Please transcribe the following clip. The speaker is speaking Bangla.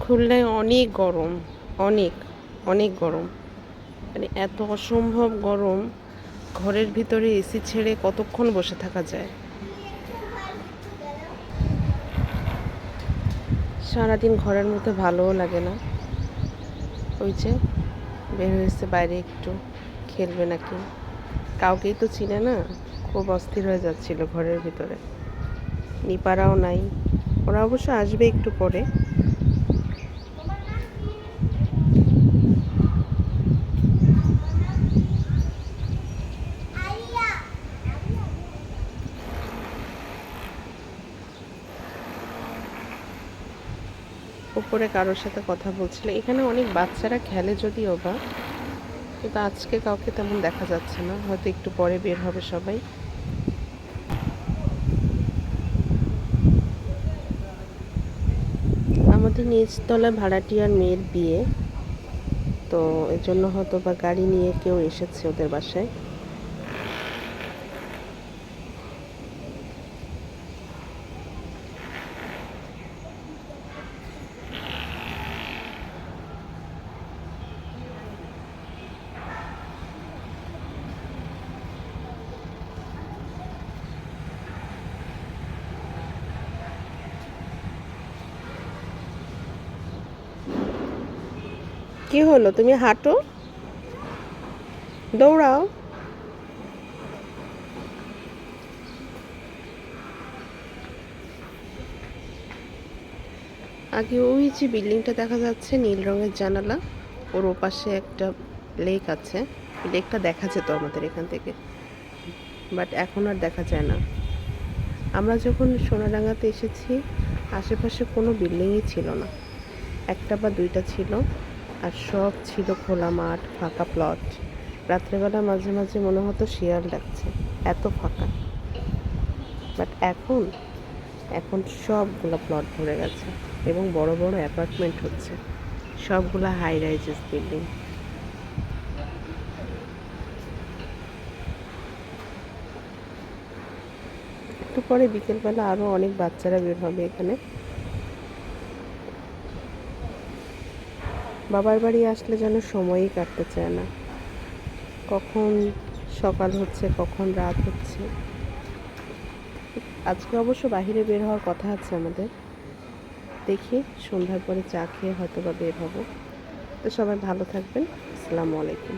খুলনায় অনেক গরম, অনেক অনেক গরম, মানে এত অসম্ভব গরম। ঘরের ভিতরে এসি ছেড়ে কতক্ষণ বসে থাকা যায়? সারাদিন ঘরের মধ্যে ভালোও লাগে না। ওই যে বের হয়েছে বাইরে, একটু খেলবে নাকি, কাউকেই তো চিনে না। খুব অস্থির হয়ে যাচ্ছিল ঘরের ভিতরে। নিপারাও নাই, ওরা অবশ্য আসবে একটু পরে। উপরে কারোর সাথে কথা বলছিল। এখানে অনেক বাচ্চারা খেলে যদিও বা, কিন্তু আজকে কাউকে তেমন দেখা যাচ্ছে না। হয়তো একটু পরে বের হবে সবাই। আমাদের নিচতলা ভাড়াটিয়ার মেয়ের বিয়ে, তো এর জন্য হয়তো বা গাড়ি নিয়ে কেউ এসেছে ওদের বাসায়। কি হলো, তুমি হাঁটো, দৌড়াও। আগে ওই যে বিল্ডিংটা দেখা যাচ্ছে, নীল রঙের জানালা, ওর ওপাশে একটা লেক আছে। লেকটা দেখা যেত আমাদের এখান থেকে, বাট এখন আর দেখা যায় না। আমরা যখন সোনাডাঙ্গাতে এসেছি, আশেপাশে কোনো বিল্ডিংই ছিল না, একটা বা দুইটা ছিল, আর সব ছিল খোলা মাঠ, ফাঁকা প্লট। রাত্রেবেলা মাঝে মাঝে মনে হতো শিয়াল ডাকছে, এত ফাঁকা। বাট এখন এখন সবগুলো প্লট ভরে গেছে এবং বড় বড় অ্যাপার্টমেন্ট হচ্ছে, সবগুলো হাই রাইজেস বিল্ডিং। একটু পরে বিকেলবেলা আরও অনেক বাচ্চারা বের হবে এখানে। বাবার বাড়ি আসলে যেন সময়ই কাটতে চায় না, কখন সকাল হচ্ছে কখন রাত হচ্ছে। আজকে অবশ্য বাইরে বের হওয়ার কথা আছে আমাদের, দেখি সন্ধ্যার পরে চা খেয়ে হয়তো বা বের হব। তো সবাই ভালো থাকবেন। আসসালামু আলাইকুম।